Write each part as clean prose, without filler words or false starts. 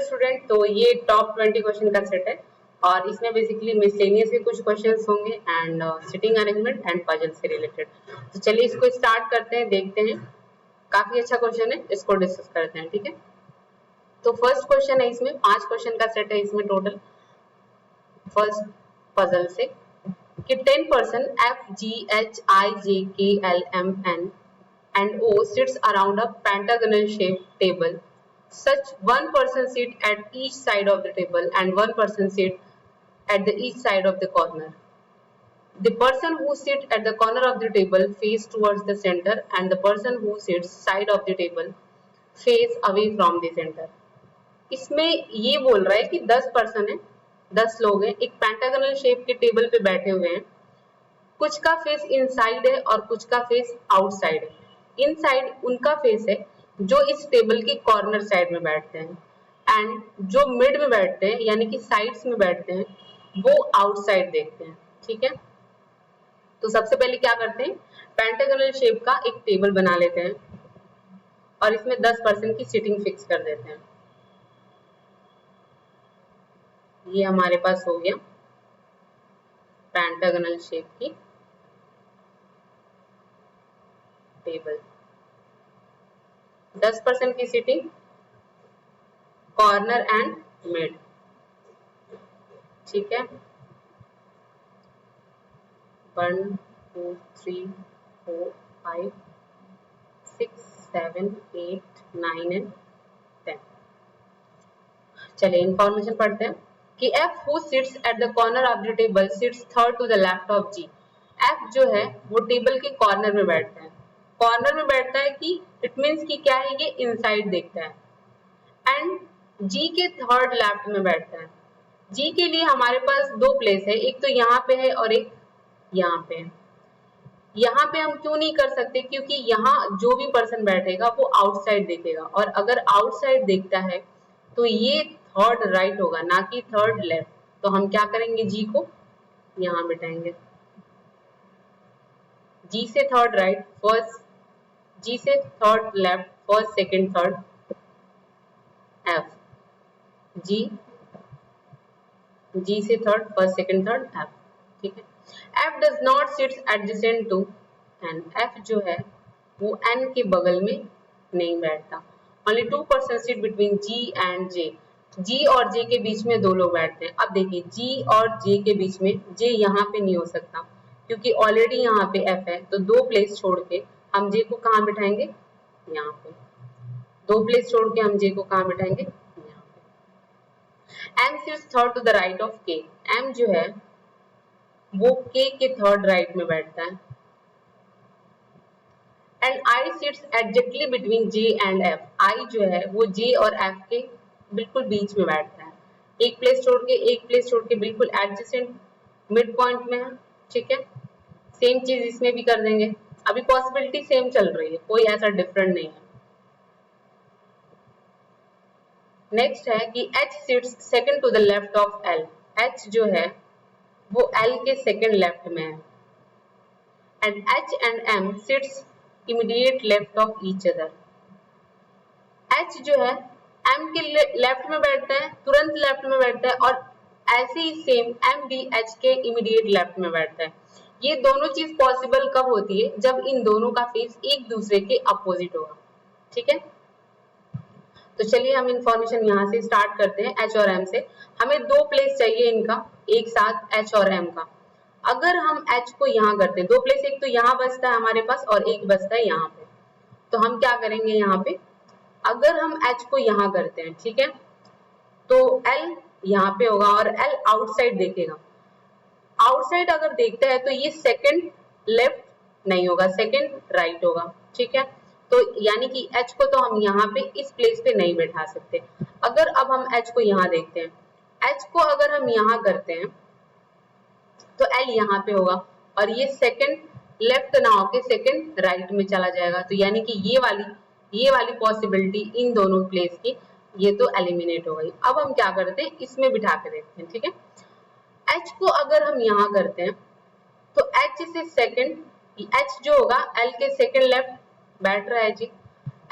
Student, तो ये top 20 question का सेट है और इसमें बेसिकली मिसलेनियस के कुछ क्वेश्चंस होंगे and sitting arrangement and puzzle से रिलेटेड। तो चलिए इसको स्टार्ट करते हैं, देखते हैं। काफी अच्छा क्वेश्चन है, इसको डिस्कस करते हैं, ठीक है। तो फर्स्ट क्वेश्चन है, इसमें 5 क्वेश्चन का सेट है इसमें टोटल। फर्स्ट पजल से कि 10% F G H I J K L M N and O sits around a pentagonal shaped table. Such one person sit at each side of the table and one person sit at the each side of the corner. The person who sits at the corner of the table face towards the center and the person who sits side of the table face away from the center. इसमें ये बोल रहा है कि 10 person है, 10 लोग हैं, एक पेंटागोनल शेप के टेबल पे बैठे हुए हैं। कुछ का फेस इनसाइड है और कुछ का फेस आउटसाइड है। इनसाइड उनका फेस है जो इस टेबल के कॉर्नर साइड में बैठते हैं एंड जो मिड में बैठते हैं यानी कि साइड्स में बैठते हैं वो आउटसाइड देखते हैं, ठीक है। तो सबसे पहले क्या करते हैं, पेंटागोनल शेप का एक टेबल बना लेते हैं और इसमें 10 पर्सन की सीटिंग फिक्स कर देते हैं। ये हमारे पास हो गया पेंटागोनल शेप की टेबल, 10 पर्सन की सीटिंग, कॉर्नर एंड मिड, ठीक है। 1 2 3 4 5 6 7 8 9 एंड 10। चलिए इंफॉर्मेशन पढ़ते हैं कि F who sits at the corner of the table sits third to the left of G। F जो है वो टेबल के कॉर्नर में बैठता है। कॉर्नर में बैठता है कि इट मीन्स कि क्या है, ये इनसाइड देखता है एंड G के थर्ड लेफ्ट में बैठता है। G के लिए हमारे पास दो प्लेस है, एक तो यहाँ पे है और एक यहाँ पे है। यहाँ पे हम क्यों नहीं कर सकते, क्योंकि यहाँ जो भी पर्सन बैठेगा वो आउटसाइड देखेगा और अगर आउटसाइड देखता है तो ये थर्ड राइट होगा ना कि थर्ड लेफ्ट। तो हम क्या करेंगे, जी को यहाँ बिठाएंगे। जी से थर्ड राइट, फर्स्ट, जी से third left, first second third, F, G, G से third, first second third, F, ठीक है। F does not sits adjacent to N. F जो है वो एन के बगल में नहीं बैठता। Only 2 person sit between G and J. G और जे के बीच में दो लोग बैठते हैं। अब देखिए जी और जे के बीच में जे यहाँ पे नहीं हो सकता क्योंकि ऑलरेडी यहाँ पे एफ है, तो दो प्लेस छोड़ के हम जे को कहाँ बिठाएंगे, यहाँ पे। दो प्लेस छोड़ के हम जे को कहाँ बिठाएंगे, यहाँ पे। M sits third to the right of K. M जो है वो के थर्ड राइट में बैठता है and I sits exactly between J and F. I जो है वो जे और एफ के बिल्कुल बीच में बैठता है, एक प्लेस छोड़ के बिल्कुल एडजेसेंट मिड पॉइंट में है, ठीक है। सेम चीज इसमें भी कर देंगे। अभी पॉसिबिलिटी सेम चल रही है, कोई ऐसा डिफरेंट नहीं है। नेक्स्ट है कि H sits second to the left of L। H जो है वो L के सेकंड लेफ्ट में है and H and M sits immediate left of each other. H जो है M के लेफ्ट में बैठता है, तुरंत लेफ्ट में बैठता है और ऐसे ही सेम M भी H के इमीडिएट लेफ्ट में बैठता है। ये दोनों चीज पॉसिबल कब होती है, जब इन दोनों का फेस एक दूसरे के अपोजिट होगा, ठीक है। तो चलिए हम इंफॉर्मेशन यहाँ से स्टार्ट करते हैं H और M से। हमें दो प्लेस चाहिए इनका एक साथ, H और M का। अगर हम H को यहाँ करते हैं, दो प्लेस एक तो यहाँ बचता है हमारे पास और एक बचता है यहाँ पे, तो हम क्या करेंगे यहाँ पे, अगर हम H को यहाँ करते हैं, ठीक है, तो L यहाँ पे होगा और L आउटसाइड देखेगा। आउटसाइड अगर देखता है तो ये सेकंड लेफ्ट नहीं होगा, सेकंड राइट होगा, ठीक है। तो यानी कि H को तो हम यहाँ पे इस प्लेस पे नहीं बैठा सकते। अगर अब हम H को यहाँ देखते हैं, H को अगर हम यहाँ करते हैं तो L यहाँ पे होगा और ये सेकंड लेफ्ट ना होके सेकंड राइट में चला जाएगा। तो यानी कि ये वाली पॉसिबिलिटी इन दोनों प्लेस की ये तो एलिमिनेट हो गई। अब हम क्या करते हैं, इसमें बिठा के देखते हैं, ठीक है। H को अगर हम यहाँ करते हैं तो H से सेकंड, H जो होगा L के सेकंड लेफ्ट बैठ रहा है जी,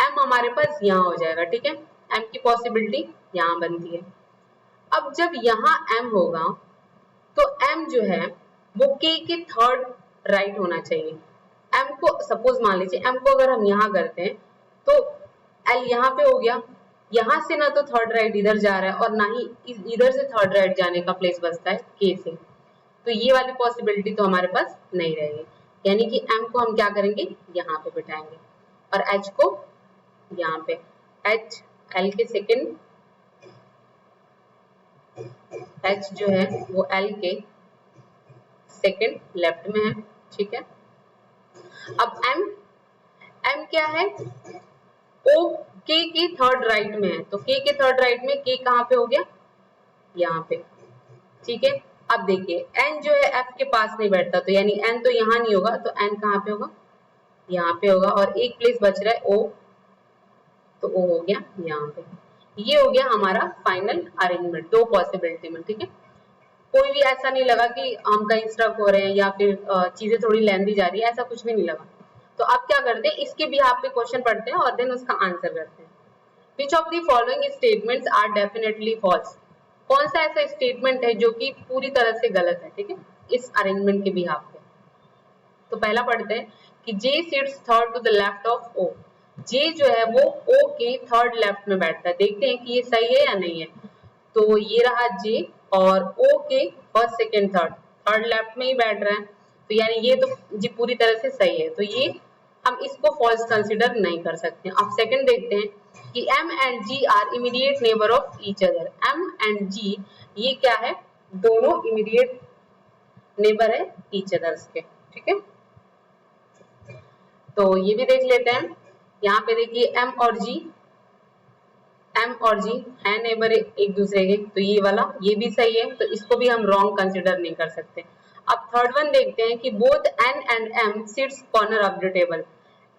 M हमारे पास यहाँ हो जाएगा, ठीक है। M की पॉसिबिलिटी यहाँ बनती है। अब जब यहाँ m होगा तो m जो है वो k के थर्ड राइट होना चाहिए। m को सपोज मान लीजिए m को अगर हम यहाँ करते हैं तो l यहाँ पे हो गया, यहाँ से ना तो थर्ड राइट इधर जा रहा है और ना ही इधर से थर्ड राइट जाने का प्लेस बचता है k से, तो ये वाली पॉसिबिलिटी तो हमारे पास नहीं रहेगी। यानी कि m को हम क्या करेंगे, यहाँ पे बिठाएंगे और h को यहाँ पे। h l के सेकेंड, h जो है वो l के सेकेंड लेफ्ट में है, ठीक है। अब m क्या है, o k की थर्ड राइट में है, तो k के थर्ड राइट में k कहाँ पे हो गया, यहाँ पे, ठीक है। अब देखिए n जो है f के पास नहीं बैठता, तो यानी n तो यहाँ नहीं होगा, तो n कहाँ पे होगा, यहाँ पे होगा, और एक प्लेस बच रहा है o, तो o हो गया यहाँ पे। ये हो गया हमारा फाइनल अरेंजमेंट, दो पॉसिबिलिटी में, ठीक है। कोई भी ऐसा नहीं लगा कि हम कहीं स्ट्रक हो रहे हैं या फिर चीजें थोड़ी लेंदी जा रही है, ऐसा कुछ भी नहीं लगा। तो अब क्या करते हैं, इसके बिहाफ पे क्वेश्चन पढ़ते हैं और देन उसका आंसर करते हैं। Which of the following statements are definitely false? कौन सा ऐसा स्टेटमेंट है जो कि पूरी तरह से गलत है, ठीक है, इस अरेंजमेंट के बिहाफ पे। तो पहला पढ़ते हैं कि J sits third to the left of O. J जो है वो O के थर्ड लेफ्ट में बैठता है। देखते हैं कि ये सही है या नहीं है। तो ये रहा J और O के फर्स्ट सेकेंड थर्ड लेफ्ट में ही बैठ रहा है, तो यानी ये तो जी पूरी तरह से सही है, तो ये हम इसको फॉल्स कंसिडर नहीं कर सकते। अब सेकंड देखते हैं कि M and G are immediate neighbour of each other. M and G ये क्या है, दोनों इमीडिएट नेबर है ईच अदर्स के, ठीक है। तो ये भी देख लेते हैं। यहाँ पे देखिए M और G है नेबर एक दूसरे के, तो ये वाला ये भी सही है, तो इसको भी हम रॉन्ग कंसिडर नहीं कर सकते। अब थर्ड वन देखते हैं कि both N and M sits corner of the table.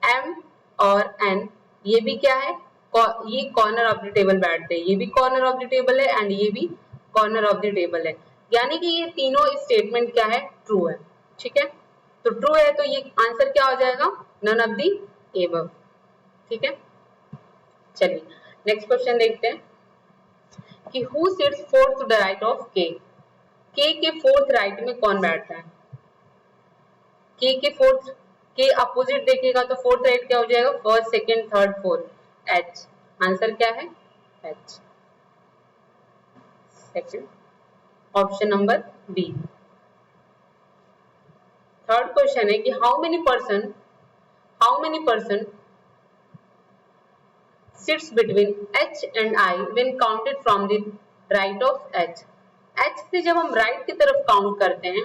M और N ये भी क्या है, ये कॉर्नर ऑफ द टेबल बैठते हैं, ये भी कॉर्नर ऑफ द टेबल है एंड ये भी कॉर्नर ऑफ द टेबल है, यानी कि ये तीनों स्टेटमेंट क्या है, ट्रू है, ठीक है। तो ट्रू है तो ये आंसर क्या हो जाएगा, नन ऑफ द एबव, ठीक है। चलिए नेक्स्ट क्वेश्चन देखते हैं कि who sits fourth to the right of K. K fourth right में कौन बैठता है, के फोर्थ के अपोजिट देखिएगा तो फोर्थ राइट क्या हो जाएगा, first second third fourth, H. Answer क्या है, H, second, option number B. Third question है कि how many person sits between H and I when counted from the right of H. H से जब हम राइट की तरफ काउंट करते हैं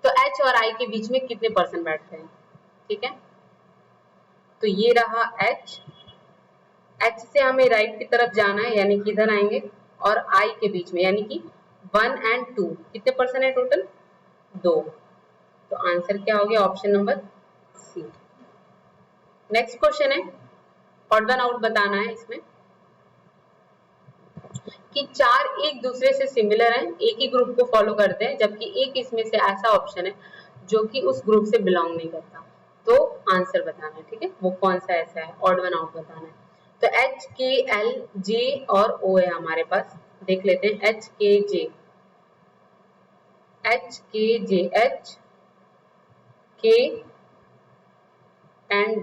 तो H और I के बीच में कितने पर्सन बैठते हैं, ठीक है। तो ये रहा H से हमें राइट की तरफ जाना है, यानी कि इधर आएंगे, और I के बीच में यानी कि 1 and 2 कितने पर्सन है टोटल, 2। तो आंसर क्या हो गया, option number C. Next question है, ऑड वन आउट बताना है इसमें कि चार एक दूसरे से सिमिलर हैं, एक ही ग्रुप को फॉलो करते हैं, जबकि एक इसमें से ऐसा ऑप्शन है जो कि उस ग्रुप से बिलोंग नहीं करता। तो आंसर बताना है, ठीक है, वो कौन सा ऐसा है, ऑड वन आउट बताना है। तो H, K, L, J और O है हमारे पास, देख लेते हैं। H, K, J, H, K, J, H, K and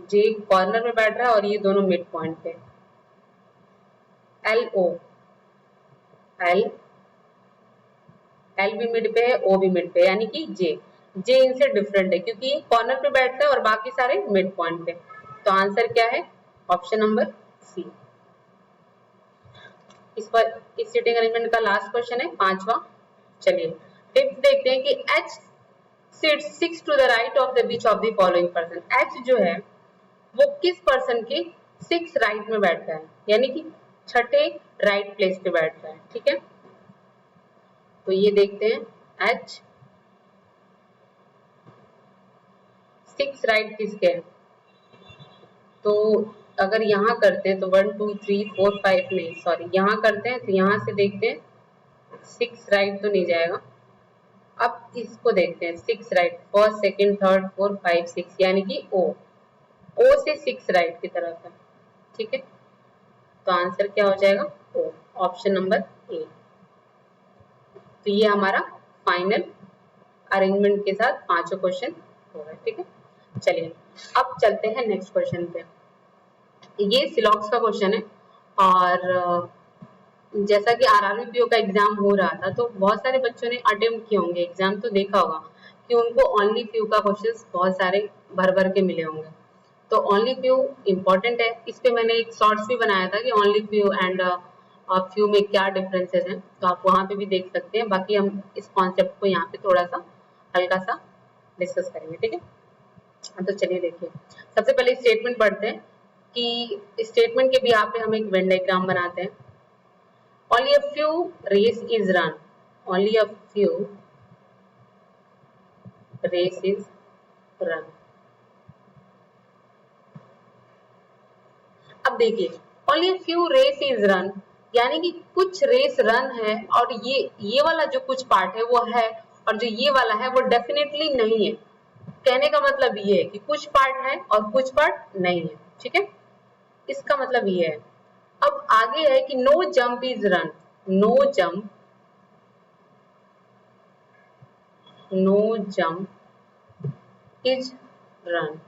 J corner में बैठ रहा है और ये दोनों मिड पॉइंट पे। L, O, L भी मिड पे है, O भी मिड पे, यानी कि J इनसे डिफरेंट है क्योंकि ये कॉर्नर पे बैठता है और बाकी सारे मिड पॉइंट पे। तो आंसर क्या है, ऑप्शन नंबर सी। इस सीटिंग अरेंजमेंट का लास्ट क्वेश्चन है, पांचवा। चलिए फिफ्थ देखते हैं कि H sits 6 to the right of the which of the following person। H जो है वो किस पर्सन के 6 राइट में बैठता है, यानी कि छठे राइट प्लेस पे बैठता है, ठीक है। तो ये देखते हैं H 6 राइट किसके हैं, तो अगर यहाँ करते हैं तो 1 2 3 4 5 नहीं, सॉरी यहाँ करते हैं तो यहाँ से देखते हैं 6 राइट तो नहीं जाएगा। अब इसको देखते हैं 6 right, first second third fourth 5 6, यानी कि O से 6 राइट की तरफ है, ठीक है। तो आंसर क्या हो जाएगा, O। Option number A. तो ये हमारा फाइनल अरेंजमेंट के साथ पांचों क्वेश्चन हो गए। ठीक है, चलिए अब चलते हैं नेक्स्ट क्वेश्चन पे। ये सिलॉक्स का क्वेश्चन है और जैसा कि आरआरबी पीओ का एग्जाम हो रहा था तो बहुत सारे बच्चों ने अटेम्प्ट किए होंगे एग्जाम, तो देखा होगा कि उनको ओनली फ्यू का क्वेश्चंस बहुत सारे भर भर के मिले होंगे। तो ओनली फ्यू इंपॉर्टेंट है, इस पे मैंने एक शॉर्ट्स भी बनाया था कि ओनली फ्यू एंड फ्यू में क्या डिफरेंसेस हैं, तो आप वहां पे भी देख सकते हैं। बाकी हम इस कॉन्सेप्ट को यहाँ पे थोड़ा सा हल्का सा डिस्कस करेंगे। ठीक है, तो चलिए देखिए, सबसे पहले स्टेटमेंट पढ़ते हैं कि स्टेटमेंट के भी यहाँ पे हम एक वेन डायग्राम बनाते हैं। Only a few race is run. Only a few race is run. अब देखिए, only a few race is run यानी कि कुछ रेस रन है और ये वाला जो कुछ पार्ट है वो है और जो ये वाला है वो डेफिनेटली नहीं है। कहने का मतलब ये है कि कुछ पार्ट है और कुछ पार्ट नहीं है। ठीक है, इसका मतलब ये है। अब आगे है कि no jump is run. No jump, no jump is run.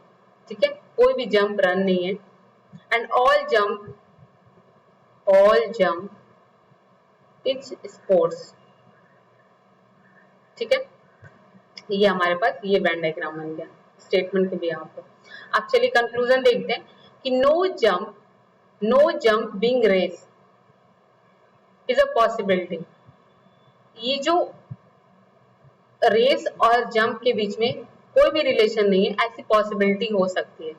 ठीक है, कोई भी जंप रन नहीं है। And all jump is sports. ठीक है, ये हमारे पास ये वेन डायग्राम बन गया स्टेटमेंट के भी आपको। अब चलिए कंक्लूजन देखते हैं कि no jump being race is a possibility. ये जो रेस और जंप के बीच में कोई भी रिलेशन नहीं है, ऐसी पॉसिबिलिटी हो सकती है।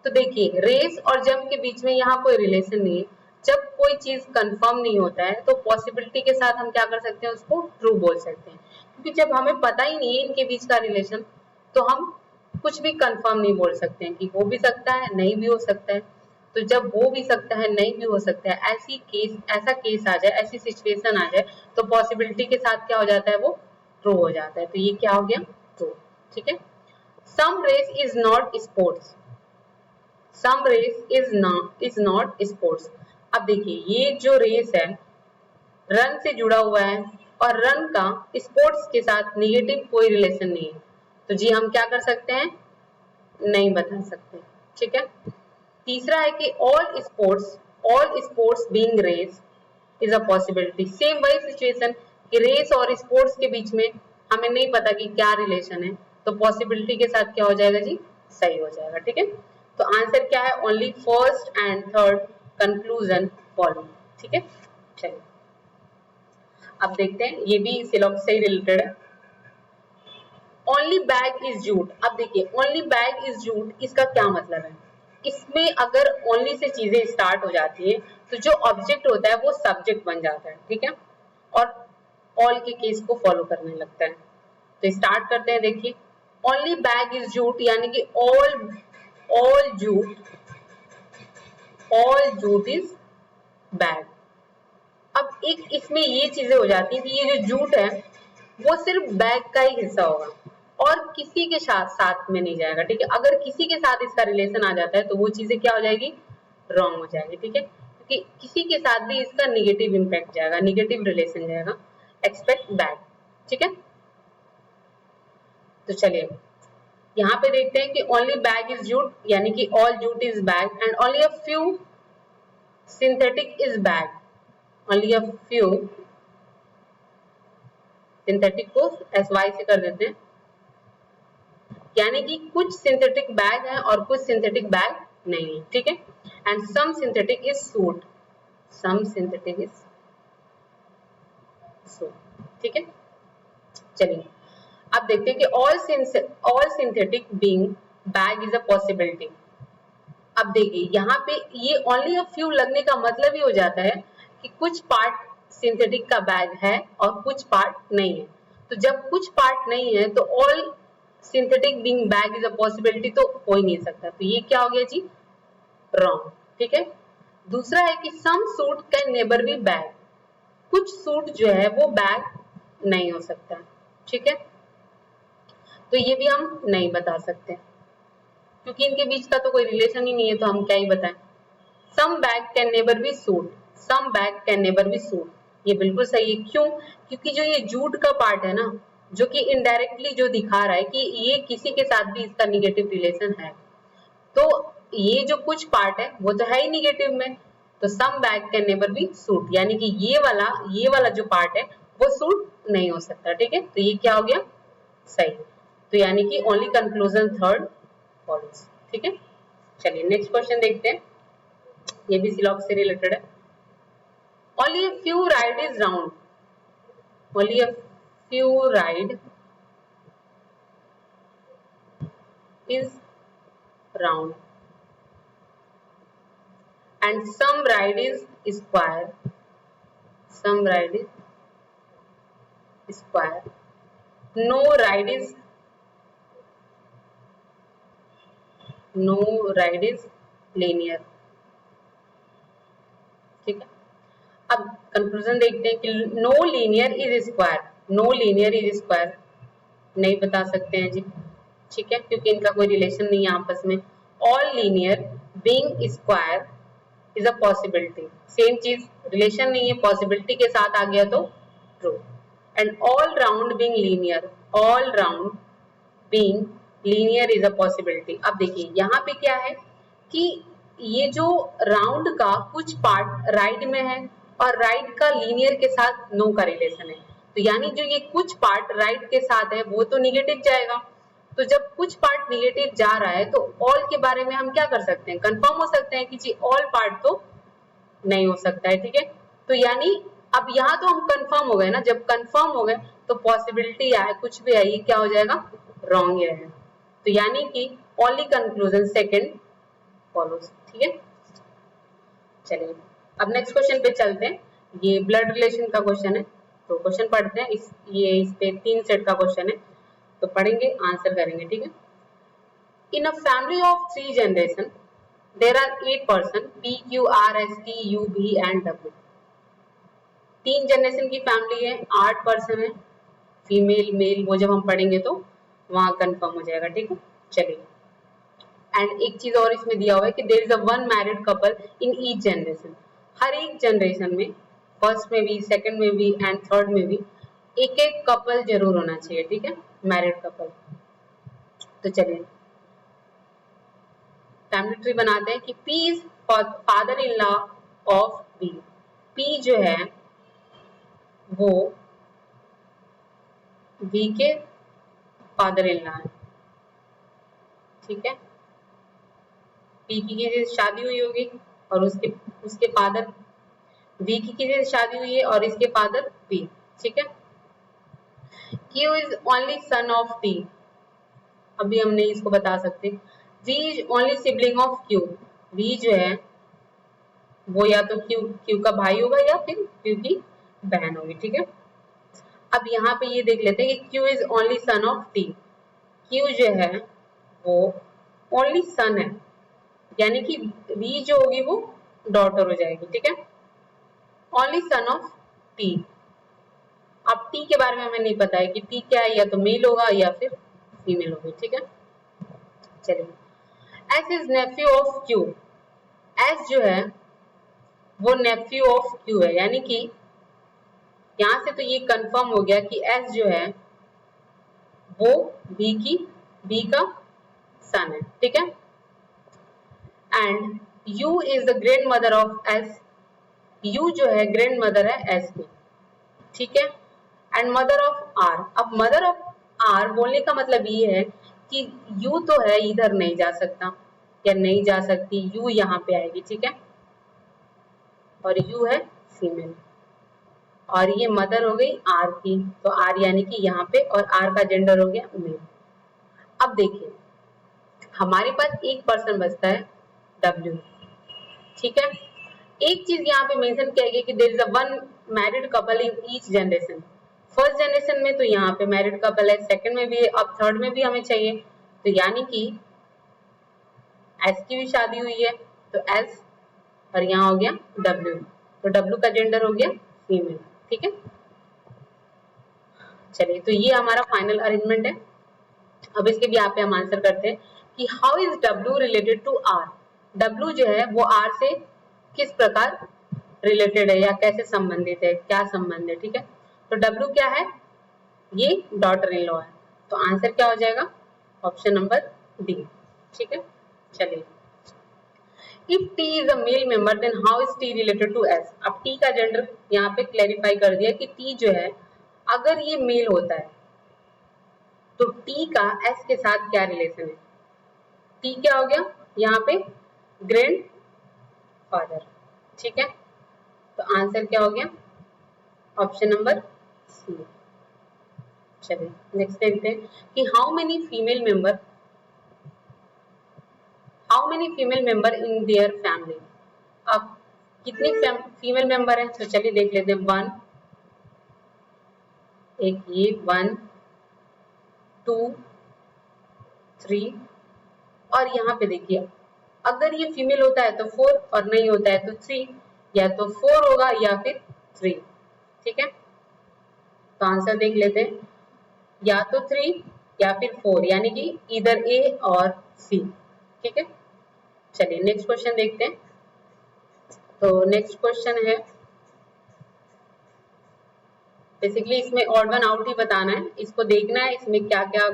तो देखिए, रेस और जंप के बीच में यहाँ कोई रिलेशन नहीं है। जब कोई चीज कंफर्म नहीं होता है तो पॉसिबिलिटी के साथ हम क्या कर सकते हैं, उसको ट्रू बोल सकते हैं। क्योंकि जब हमें पता ही नहीं है इनके बीच का रिलेशन तो हम कुछ भी कंफर्म नहीं बोल सकते हैं कि हो भी सकता है, नहीं भी हो सकता है। तो जब हो भी सकता है, नहीं भी हो सकता है, ऐसा केस आ जाए, ऐसी सिचुएशन आ जाए तो पॉसिबिलिटी के साथ क्या हो जाता है, वो ट्रू हो जाता है। तो ये क्या हो गया, ट्रू। ठीक है, some race is not sports. Some race is not sports. अब देखिए, ये जो रेस है रन से जुड़ा हुआ है और रन का स्पोर्ट्स के साथ निगेटिव कोई रिलेशन नहीं है। तो जी हम क्या कर सकते हैं, नहीं बता सकते। ठीक है, तीसरा है कि all sports being race is a possibility. Same वही सिचुएशन कि रेस और स्पोर्ट्स के बीच में हमें नहीं पता कि क्या रिलेशन है, तो पॉसिबिलिटी के साथ क्या हो जाएगा जी, सही हो जाएगा। ठीक है, तो आंसर क्या है, only first and third conclusion follow. ठीक है, चलिए अब देखते हैं, ये भी सिलॉक्स से रिलेटेड है। Only bag is jute. अब देखिए, ओनली बैग इज जूट, इसका क्या मतलब है। इसमें अगर ओनली से चीजें स्टार्ट हो जाती है तो जो ऑब्जेक्ट होता है वो सब्जेक्ट बन जाता है। ठीक है, और ऑल के केस को फॉलो करने लगता है। तो स्टार्ट करते हैं। देखिए, ओनली बैग इज जूट यानी कि ऑल जूट इज बैग। अब एक इसमें ये चीजें हो जाती है कि ये जो जूट है वो सिर्फ बैग का ही हिस्सा होगा और किसी के साथ में नहीं जाएगा। ठीक है, अगर किसी के साथ इसका रिलेशन आ जाता है तो वो चीजें क्या हो जाएगी, रॉन्ग हो जाएगी। ठीक है, क्योंकि किसी के साथ भी इसका निगेटिव इंपैक्ट जाएगा, निगेटिव रिलेशन जाएगा, एक्सपेक्ट बैड। ठीक है, तो चलिए यहाँ पे देखते हैं कि ओनली बैग इज जूट यानी कि all jute is bag and only a few synthetic is bag. Only a few synthetic को SY से कर देते हैं, यानी कि कुछ सिंथेटिक बैग है और कुछ सिंथेटिक बैग नहीं है। ठीक है, and some synthetic is suit, some synthetic is suit. ठीक है, चलिए अब देखते हैं कि all synthetic being bag is a possibility. अब देखिए यहाँ पे ये ओनली अ फ्यू लगने का मतलब ही हो जाता है कि कुछ पार्ट सिंथेटिक का बैग है और कुछ पार्ट नहीं है। तो जब कुछ पार्ट नहीं है तो all synthetic being bag is a possibility तो हो ही नहीं सकता। तो ये क्या हो गया जी, रॉन्ग। ठीक है, दूसरा है कि some suit can never be bag. कुछ सूट जो है वो बैग नहीं हो सकता। ठीक है, तो ये भी हम नहीं बता सकते क्योंकि इनके बीच का तो कोई रिलेशन ही नहीं है, तो हम क्या ही बताएं। Some bag can never be suit, some bag can never be suit. ये बिल्कुल सही है। क्यों? क्योंकि जो ये जूट का पार्ट है ना, जो कि इनडायरेक्टली जो दिखा रहा है कि ये किसी के साथ भी इसका निगेटिव रिलेशन है, तो ये जो कुछ पार्ट है वो तो है ही निगेटिव में, तो some bag can never be suit, यानी कि ये वाला जो पार्ट है वो सूट नहीं हो सकता। ठीक है, तो ये क्या हो गया? सही। तो यानी कि ओनली कंक्लूजन थर्ड फॉलोज। ठीक है, चलिए नेक्स्ट क्वेश्चन देखते हैं। ये भी सिलॉक्स से रिलेटेड है। Only a few ride is round, only a few ride is round and some ride is square, some ride is square, no ride is linear। ठीक है, अब कंक्लूजन देखते हैं कि no linear is square, no linear is square नहीं बता सकते हैं जी। ठीक है, क्योंकि इनका कोई रिलेशन नहीं है आपस में। All linear being square is a possibility, same चीज, रिलेशन नहीं है, पॉसिबिलिटी के साथ आ गया तो true. And all round being linear, all round being linear is a possibility. अब देखिए यहाँ पे क्या है कि ये जो राउंड का कुछ पार्ट राइट में है और राइट का लीनियर के साथ नो का रिलेशन है, तो यानी जो ये कुछ पार्ट राइट के साथ है वो तो निगेटिव जाएगा। तो जब कुछ पार्ट निगेटिव जा रहा है तो ऑल के बारे में हम क्या कर सकते हैं? कंफर्म हो सकते हैं कि जी ऑल पार्ट तो नहीं हो सकता है। ठीक है, तो यानी अब यहाँ तो हम कंफर्म हो गए ना, जब कंफर्म हो गए तो पॉसिबिलिटी आए कुछ भी है ये क्या हो जाएगा? रॉन्ग ही रहेगा। तो यानी कि ओनली कंक्लूजन सेकंड फॉलोज। ठीक है, चलिए अब नेक्स्ट क्वेश्चन पे चलते हैं। ये ब्लड रिलेशन का क्वेश्चन है, तो क्वेश्चन पढ़ते हैं। इस पे 3 सेट का क्वेश्चन है, तो पढ़ेंगे आंसर करेंगे। ठीक है, in a family of 3 generation there are 8 person P Q R S T U V and W। 3 generation की फैमिली है, 8 पर्सन है, फीमेल मेल, वो जब हम पढ़ेंगे तो वहां कंफर्म हो जाएगा। ठीक है, चलिए। एंड एक चीज और इसमें दिया हुआ है कि there is a one married couple in each generation. हर एक जनरेशन में, फर्स्ट में भी, सेकंड में भी एंड थर्ड में भी एक एक कपल जरूर होना चाहिए। ठीक है, मैरिड कपल। तो चलिए फैमिली ट्री बनाते हैं कि P is father in law of B। P जो है वो V के फादर इन लॉ है। ठीक है, P की किसी से शादी हुई होगी और उसके फादर, V की किसी से शादी हुई है और इसके फादर P। ठीक है, Q is only son of T। अभी हम नहीं इसको बता सकते। V is only sibling of Q। V जो है वो या तो Q का भाई होगा या फिर Q की बहन होगी। ठीक है, अब यहाँ पे ये देख लेते हैं कि Q is only son of T। Q जो है वो ओनली सन है, यानी कि V जो होगी वो डॉटर हो जाएगी। ठीक है, ओनली सन ऑफ T। अब T के बारे में हमें नहीं पता है कि T क्या है, या तो मेल होगा या फिर फीमेल होगी। ठीक है, चलिए। S is Neiphiu of Q। S जो है वो नेफ्यू ऑफ Q है, यानी कि यहां से तो ये कंफर्म हो गया कि S जो है वो B का सन है। ठीक है, and U is the grand mother of S। U जो है ग्रैंड मदर है S की। ठीक है, एंड मदर ऑफ R। अब मदर ऑफ R बोलने का मतलब ये है कि U तो है, इधर नहीं जा सकता या नहीं जा सकती, U यहाँ पे आएगी। ठीक है, और U है फीमेल और ये मदर हो गई R की, तो R यानी कि यहाँ पे, और R का जेंडर हो गया मेल। अब देखिए हमारे पास एक पर्सन बचता है W। ठीक है, एक चीज यहाँ पे मेंशन किया गया कि there is a one married couple in each generation. First generation में तो यहाँ पे मैरिड कपल है, सेकंड में भी, अब थर्ड में भी हमें चाहिए, तो यानी कि S की भी शादी हुई है तो S, और यहाँ हो गया W, तो W का जेंडर हो गया फीमेल। ठीक है, चलिए तो ये हमारा फाइनल अरेंजमेंट है। अब इसके भी यहाँ पे हम आंसर करते हैं कि how is W related to R। W जो है वो R से किस प्रकार रिलेटेड है या कैसे संबंधित है, क्या संबंध है, ठीक है। तो W क्या है, ये डॉटर इन लॉ है, तो आंसर क्या हो जाएगा, ऑप्शन नंबर डी, ठीक है। चलिए, if T is a male member then how is T related to S। अब T का जेंडर यहाँ पे क्लेरिफाई कर दिया कि T जो है अगर ये मेल होता है तो T का S के साथ क्या रिलेशन है, T क्या हो गया यहाँ पे ग्रैंड फादर, ठीक है। तो आंसर क्या हो गया, ऑप्शन नंबर सी। चलिए नेक्स्ट देखते हैं कि how many female member in their family. अब कितनी फीमेल मेंबर है, तो चलिए देख लेते हैं। 1, एक ये 1 2 3, और यहाँ पे देखिए अगर ये फीमेल होता है तो 4 और नहीं होता है तो 3, या तो 4 होगा या फिर 3, ठीक है। तो आंसर देख लेते हैं, या तो 3 या फिर 4, यानी कि इधर ए और सी, ठीक है। चलिए नेक्स्ट क्वेश्चन देखते हैं। तो नेक्स्ट क्वेश्चन है, बेसिकली इसमें ऑड वन आउट ही बताना है, इसको देखना है इसमें क्या क्या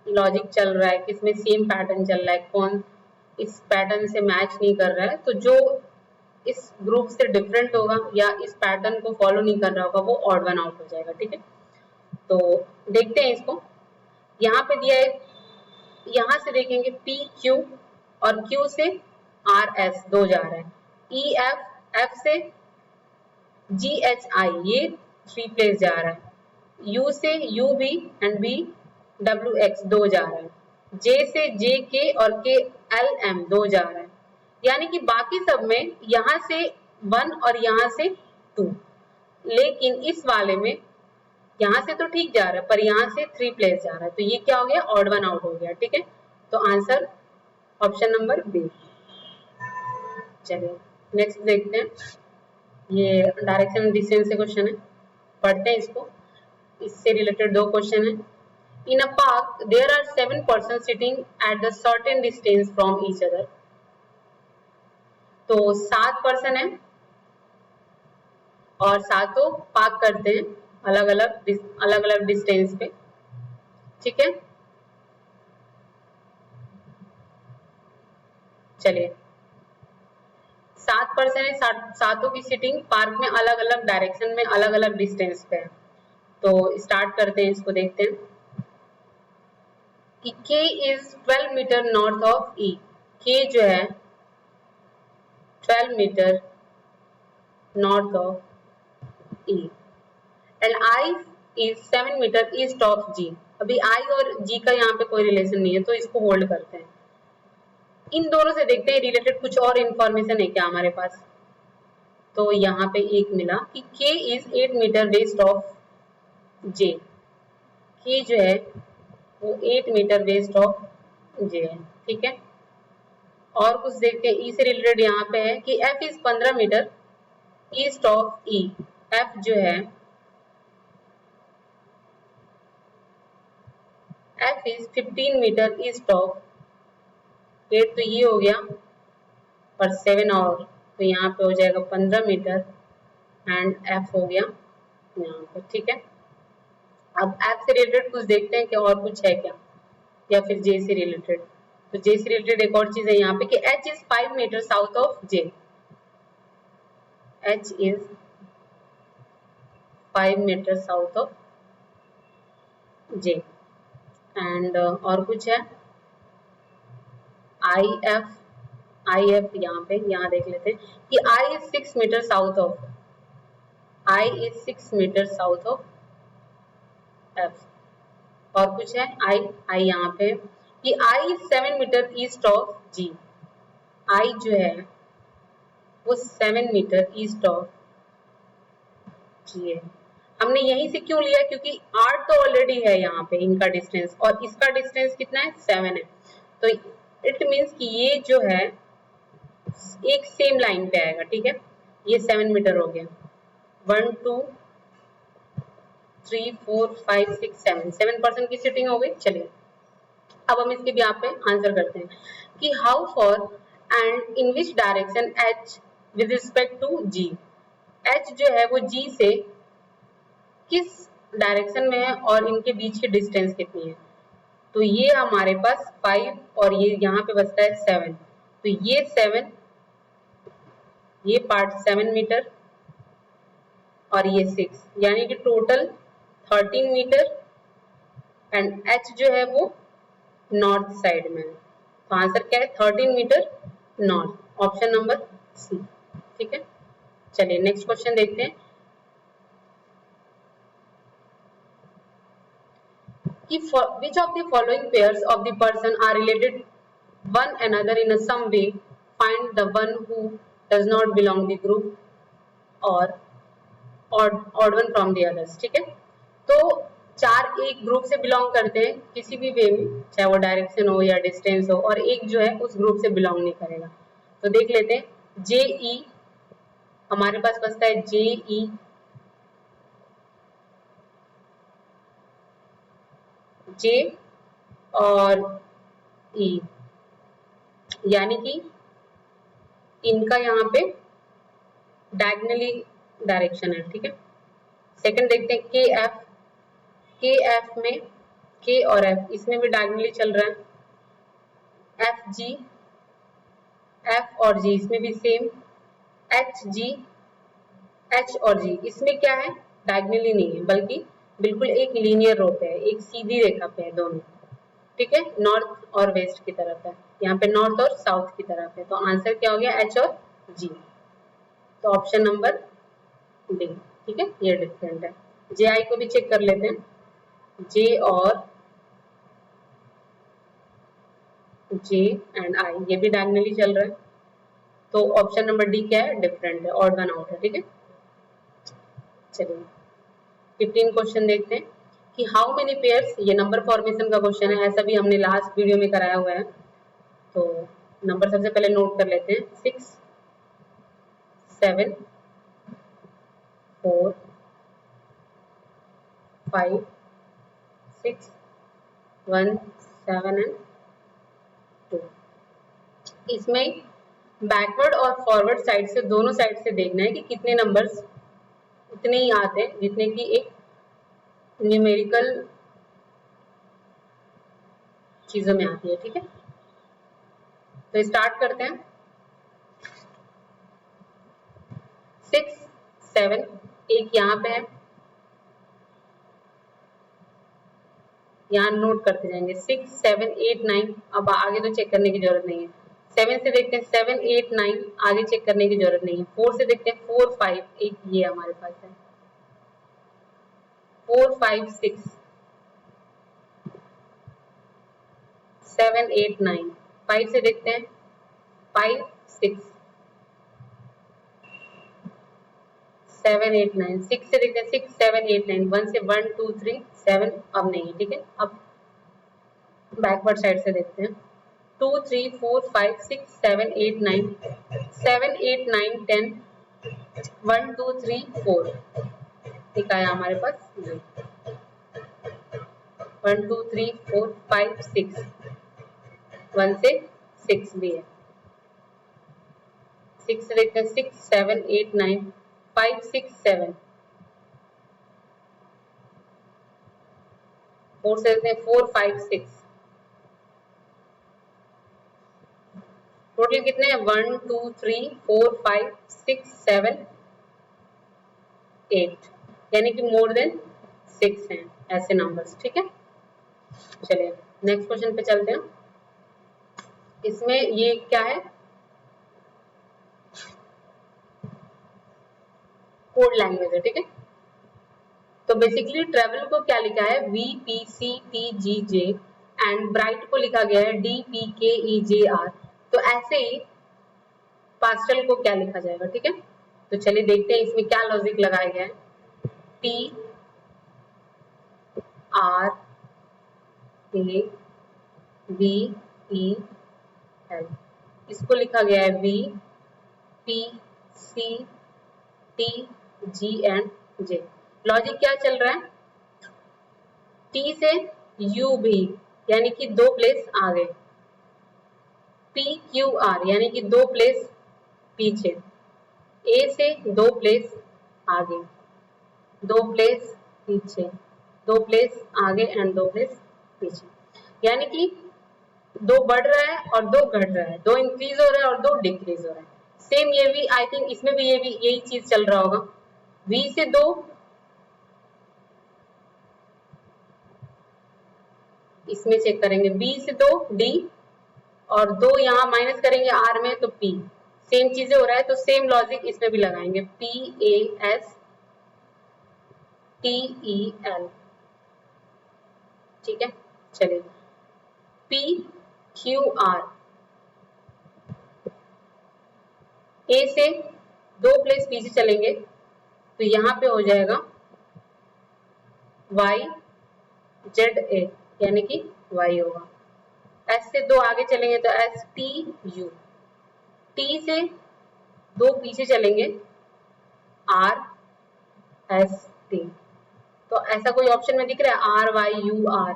लॉजिक चल रहा है, किसमें सेम पैटर्न चल रहा है, कौन इस पैटर्न से मैच नहीं कर रहा है, तो जो इस ग्रुप से डिफरेंट होगा या इस पैटर्न को फॉलो नहीं कर रहा होगा वो ऑड वन आउट हो जाएगा, ठीक है। तो देखते हैं इसको, यहाँ पे दिया है, यहाँ से देखेंगे पी क्यू और क्यू से आर एस 2 जा रहा है, ई एफ एफ से जी एच आई ये 3 प्लेस जा रहा है, यू से U B and B W X 2 जा रहा है, जे से जे के और के एल एम 2 जा रहा है, यानी कि बाकी सब में यहाँ से 1 और यहाँ से 2, लेकिन इस वाले में यहाँ से तो ठीक जा रहा है पर यहाँ से 3 प्लेस जा रहा है, तो ये क्या हो गया, ऑड वन आउट हो गया, ठीक है। तो आंसर ऑप्शन नंबर बी। चलिए नेक्स्ट देखते हैं, ये डायरेक्शन एंड डिस्टेंस से क्वेश्चन है, पढ़ते हैं इसको, इससे रिलेटेड 2 क्वेश्चन है। In a park there are 7 person sitting at the certain distance from each other. तो 7 पर्सन है और सातों पार्क करते हैं अलग अलग डिस्टेंस पे, ठीक है। चलिए 7 पर्सन है, सातों की सिटिंग पार्क में अलग अलग डायरेक्शन में अलग अलग डिस्टेंस पे है। तो स्टार्ट करते हैं, इसको देखते हैं कि K is 12 meter north of E। K जो है 12 meter north of E and I is 7 meter east of G। अभी I और G का यहाँ पे कोई रिलेशन नहीं है तो इसको होल्ड करते हैं। इन दोनों से देखते हैं रिलेटेड कुछ और इंफॉर्मेशन है क्या हमारे पास। तो यहाँ पे एक मिला कि K is 8 meter west of J। K जो है वो 8 मीटर वेस्ट ऑफ J है, ठीक है। और कुछ देखते हैं, E से रिलेटेड यहाँ पे है कि F is 15 meter east of E। F जो है F is 15 meter east of 8, तो ये हो गया और 7 और, तो यहाँ पे हो जाएगा 15 मीटर एंड F हो गया यहाँ पे, ठीक है। अब F से रिलेटेड कुछ देखते हैं कि और कुछ है क्या, या फिर J से रिलेटेड। तो J से रिलेटेड एक और चीज है यहाँ पे कि H is 5 meter south of J। H is 5 meter south of J and और कुछ है I F यहाँ पे, यहाँ देख लेते हैं कि I is 6 meter south of, I is 6 meter south of F। और कुछ है I यहाँ पे कि I is 7 meter east of G। I जो है वो 7 मीटर ईस्ट ऑफ G है। हमने यहीं से क्यों लिया, क्योंकि R तो ऑलरेडी है यहाँ पे इनका डिस्टेंस, और इसका डिस्टेंस कितना है, 7 है। तो इट मीन्स कि ये जो है एक सेम लाइन पे आएगा, ठीक है। ये 7 मीटर हो गया, 1 2 3 4 5 6 7 पर्सन की सिटिंग हो गई। चलिए अब हम इसके भी यहाँ पे आंसर करते हैं कि how far and in which direction H with respect to G। H जो है वो जी से किस डायरेक्शन में है और इनके बीच की डिस्टेंस कितनी है। तो ये हमारे पास 5 और ये यहाँ पे बचता है 7, तो ये 7, ये पार्ट 7 मीटर और ये 6, यानी कि टोटल 13 मीटर एंड एच जो है वो नॉर्थ साइड में है। तो आंसर क्या है 13 meter north, option number C. ठीक है, चलिए नेक्स्ट क्वेश्चन देखते हैं कि which of the following pairs of the person are related one another in a some way, find the one who does not belong the group or odd one from the others। ठीक है, तो चार एक group से belong करते हैं किसी भी वे में, चाहे वो डायरेक्शन हो या डिस्टेंस हो, और एक जो है उस ग्रुप से बिलोंग नहीं करेगा। तो देख लेते हैं, जे ई हमारे पास बचता है जे ई, जे और ई, यानी कि इनका यहाँ पे डायगनली डायरेक्शन है। ठीक है, सेकंड देखते हैं के एफ, के एफ में के और एफ इसमें भी डायगनली चल रहा है। एफ जी, एफ और जी इसमें भी सेम। एच जी, एच और जी इसमें क्या है, डायगनली नहीं है बल्कि बिल्कुल एक लीनियर रो पे है, एक सीधी रेखा पे है दोनों। ठीक है, नॉर्थ और वेस्ट की तरफ है, यहाँ पे नॉर्थ और साउथ की तरफ है। तो आंसर क्या हो गया, एच और जी। तो ऑप्शन नंबर डी। ठीक है, ये डिफरेंट है। जे आई को भी चेक कर लेते हैं, जे और जे एंड आई ये भी डायगनली चल रहा है। तो ऑप्शन नंबर डी क्या है, डिफरेंट है, ऑड वन आउट है। ठीक है, चलिए 15 क्वेश्चन देखते हैं कि हाउ मेनी पेयर्स, ये नंबर फॉर्मेशन का क्वेश्चन है, ऐसा भी हमने लास्ट वीडियो में कराया हुआ है। तो नंबर सबसे पहले नोट कर लेते हैं, 6 7 4 5 6 1 7 एंड 2। इसमें बैकवर्ड और फॉरवर्ड साइड से, दोनों साइड से देखना है कि कितने नंबर्स उतने ही आते हैं जितने की एक न्यूमेरिकल चीजों में आती है। ठीक है, तो स्टार्ट करते हैं। 6 7 एक यहाँ पे है, यहाँ नोट करते जाएंगे 6 7 8 9। अब आगे तो चेक करने की जरूरत नहीं है। 7 से देखते हैं 7 8 9, आगे चेक करने की जरूरत नहीं है। 4 से देखते हैं 4 5, एक ये हमारे पास है 4 5 6 7 8 9। 5 से देखते हैं 5 6 7 8 9। 6 से देखते हैं 6 7 8 9। 1 से 1 2 3 7 अब नहीं है। ठीक है, अब बैकवर्ड साइड से देखते हैं 2 3 4 5 6 7 8 9 7 8 9 10 1 2 3 4 ठीक है हमारे पास 1 2 3 4 5 6, 1 से 6 भी है। 6 से देखते हैं 6 7 8 9 5 6 7। 4 से देखते हैं 4 5 6। टोटल कितने हैं 1 2 3 4 5 6 7 8, यानी कि मोर देन 6 हैं ऐसे नंबर्स। ठीक है, चलिए नेक्स्ट क्वेश्चन पे चलते हैं। इसमें ये क्या है, कोड लैंग्वेज है। ठीक है, तो बेसिकली ट्रेवल को क्या लिखा है, VPCTGJ एंड ब्राइट को लिखा गया है DPKEJR। तो ऐसे ही पास्टल को क्या लिखा जाएगा। ठीक है, तो चलिए देखते हैं इसमें क्या लॉजिक लगाया गया है। TRAVEL, इसको लिखा गया है VPCTG एंड J। लॉजिक क्या चल रहा है, T से U भी यानी कि 2 प्लेस आगे, PQR यानी कि 2 प्लेस पीछे, A से 2 प्लेस आगे, 2 प्लेस पीछे, 2 प्लेस आगे एंड 2 प्लेस पीछे, यानी कि 2 बढ़ रहा है और 2 घट रहा है, 2 इंक्रीज हो रहा है और 2 डिक्रीज हो रहा है। सेम ये भी आई थिंक इसमें भी ये भी यही चीज चल रहा होगा। V से 2, इसमें चेक करेंगे B से 2 D और 2 यहाँ माइनस करेंगे R में तो P, सेम चीजें हो रहा है तो सेम लॉजिक इसमें भी लगाएंगे, PASTEL, ठीक है। चलिए PQR, A से 2 प्लेस पीछे चलेंगे तो यहाँ पे हो जाएगा YZA, यानी कि Y होगा। S से 2 आगे चलेंगे तो STU, T से 2 पीछे चलेंगे RST। तो ऐसा कोई ऑप्शन में दिख रहा है RYUR,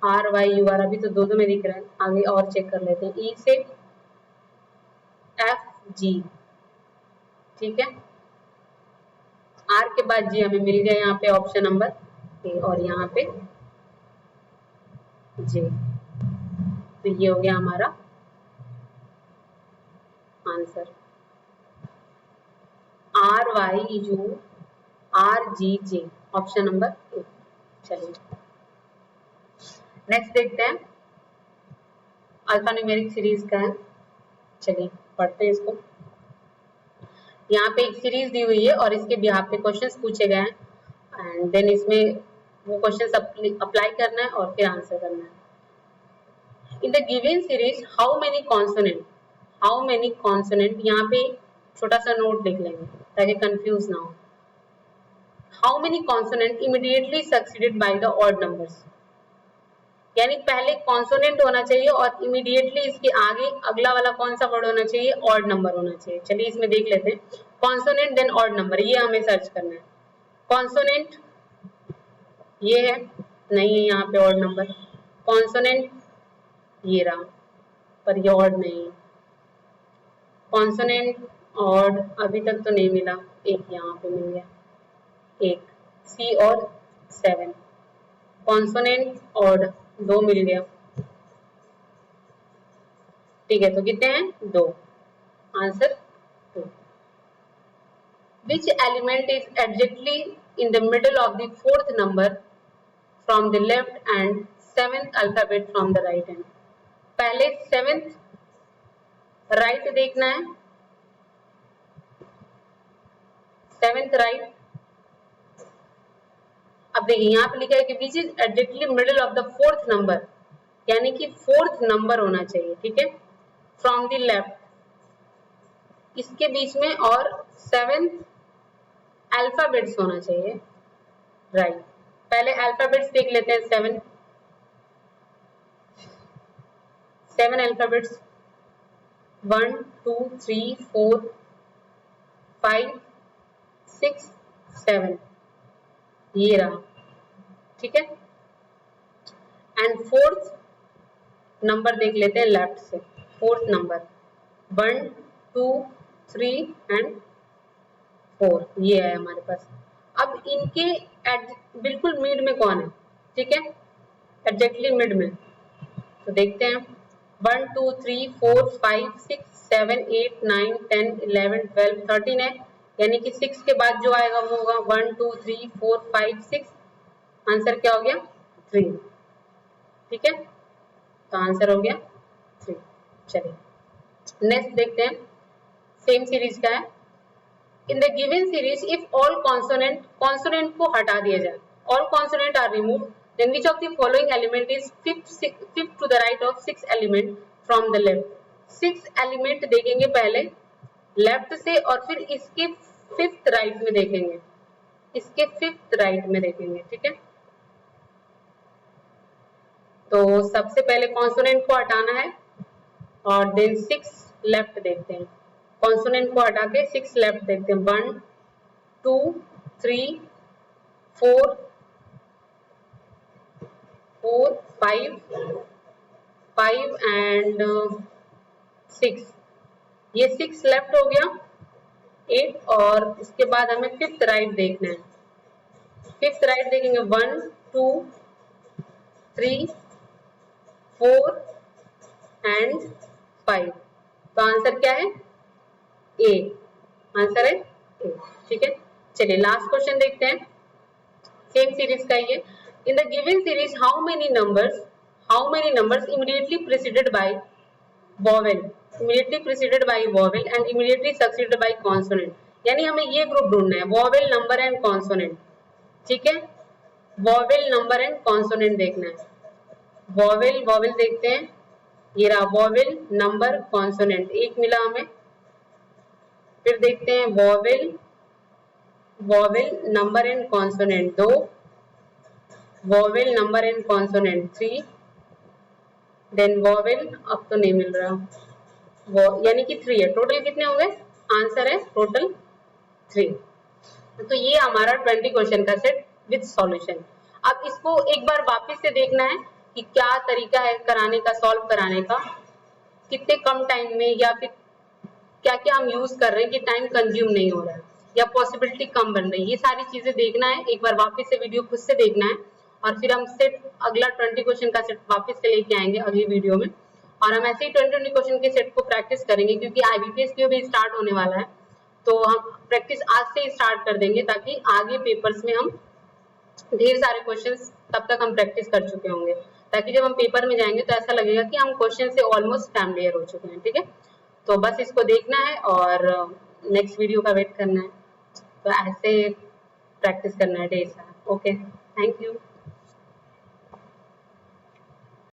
RYUR, अभी तो दो में दिख रहा है, आगे और चेक कर लेते हैं। E से FG, ठीक है। R के बाद G हमें मिल गया यहाँ पे ऑप्शन नंबर ए और यहाँ पे J, तो ये हो गया हमारा answer, RYURGJ, option number A. चलिए नेक्स्ट देखते हैं, अल्फा न्यूमेरिक सीरीज का है। चलिए पढ़ते हैं इसको। यहाँ पे एक सीरीज दी हुई है और इसके बिहाफ पे क्वेश्चंस पूछे गए हैं एंड देन इसमें वो क्वेश्चंस अप्लाई करना है और फिर आंसर करना है। In the given series how many consonant, यहाँ पे छोटा सा नोट लिख लेंगे ताकि कंफ्यूज ना हो। How many consonant immediately succeeded by the odd numbers, यानी पहले कॉन्सोनेंट होना चाहिए और इमीडिएटली इसके आगे अगला वाला कौन सा वर्ड होना चाहिए, ऑड नंबर होना चाहिए। चलिए इसमें देख लेते हैं, कॉन्सोनेंट देन ऑड नंबर, ये हमें सर्च करना है। कॉन्सोनेंट ये है, नहीं है यहाँ पे ऑड नंबर। कॉन्सोनेंट ये रहा, पर ये ऑड नहीं है। कॉन्सोनेंट ऑड अभी तक तो नहीं मिला, एक यहाँ पे मिल गया, एक C और 7। कॉन्सोनेंट ऑड 2 मिल गया, ठीक है। तो कितने हैं, 2, answer 2। Which element is exactly in the middle of the 4th number from the left and 7th alphabet from the right hand? पहले 7th राइट देखना है, 7th राइट। अब देखिए यहाँ पे लिखा है कि which is exactly middle of the 4th number, यानी कि 4th नंबर होना चाहिए, ठीक है। फ्रॉम द लेफ्ट, इसके बीच में, और 7th अल्फाबेट्स होना चाहिए राइट। पहले अल्फाबेट्स देख लेते हैं, 7 अल्फाबेट्स, 1 2 3 4 5 6 7, ये रहा, ठीक है। एंड 4th नंबर देख लेते हैं लेफ्ट से, 4th नंबर 1 2 3 एंड 4, ये है हमारे पास। अब इनके बिल्कुल मिड में कौन है, ठीक है, एग्जैक्टली मिड में, तो देखते हैं। 1 2 3 4 5 6 7 8 9 10 11 12 13 है, यानी कि 6 के बाद जो आएगा वो होगा 1 2 3 4 5 6, आंसर क्या हो गया, 3, ठीक है। तो आंसर हो गया 3। चलिए नेक्स्ट देखते हैं, सेम सीरीज का है। In the given series if all consonant को हटा दिया जाए, all consonant are remove, then which of the following element is fifth to the right of 6 element from the left? 6 element देखेंगे पहले लेफ्ट से और फिर इसके 5th राइट में देखेंगे, इसके 5th राइट में देखेंगे, ठीक है। तो सबसे पहले कॉन्सोनेंट को हटाना है और देन 6 लेफ्ट देखते हैं। कॉन्सोनेंट को हटा के 6 लेफ्ट देखते हैं, 1 2 3 4 4 5 एंड 6, ये 6 लेफ्ट हो गया 8 और इसके बाद हमें फिफ्थ राइट देखना है। फिफ्थ राइट देखेंगे 1 2 3 4 एंड 5। तो आंसर क्या है? ए। आंसर है ए। ठीक है, चलिए लास्ट क्वेश्चन देखते हैं। सेम सीरीज का ये। In the given series how many numbers immediately preceded by vowel, immediately preceded by vowel and immediately succeeded by consonant. यानी हमें ये ग्रुप ढूंढना है, वॉवेल, नंबर एंड कॉन्सोनेंट। ठीक है, वॉवेल, नंबर एंड कॉन्सोनेंट देखना है। वॉवेल, वॉवेल देखते हैं, ये रहा वॉवेल, नंबर, कॉन्सोनेंट, एक मिला हमें। फिर देखते हैं vowel, vowel, number and consonant 2, vowel, number and consonant 3, then vowel, अब तो नहीं मिल रहा, यानी कि 3 है। टोटल कितने हो गए? आंसर है टोटल 3। तो ये हमारा 20 क्वेश्चन का सेट विद सॉल्यूशन। अब इसको एक बार वापस से देखना है कि क्या तरीका है कराने का, सॉल्व कराने का, कितने कम टाइम में, या फिर क्या क्या हम यूज कर रहे हैं कि टाइम कंज्यूम नहीं हो रहा है या पॉसिबिलिटी कम बन रही है। ये सारी चीजें देखना है, एक बार वापस से वीडियो खुद से देखना है और फिर हम सेट अगला 20 क्वेश्चन का सेट वापस से लेके आएंगे अगली वीडियो में। और हम ऐसे ही 20 क्वेश्चन के सेट को प्रैक्टिस करेंगे क्योंकि IBPS भी स्टार्ट होने वाला है। तो हम प्रैक्टिस आज से ही स्टार्ट कर देंगे ताकि आगे पेपर्स में हम ढेर सारे क्वेश्चंस तब तक हम प्रैक्टिस कर चुके होंगे, ताकि जब हम पेपर में जाएंगे तो ऐसा लगेगा कि हम क्वेश्चन से ऑलमोस्ट फैमिलियर हो चुके हैं। ठीक है, तो बस इसको देखना है और नेक्स्ट वीडियो का वेट करना है। तो ऐसे प्रैक्टिस करना है ढेर सारा। Okay, thank you.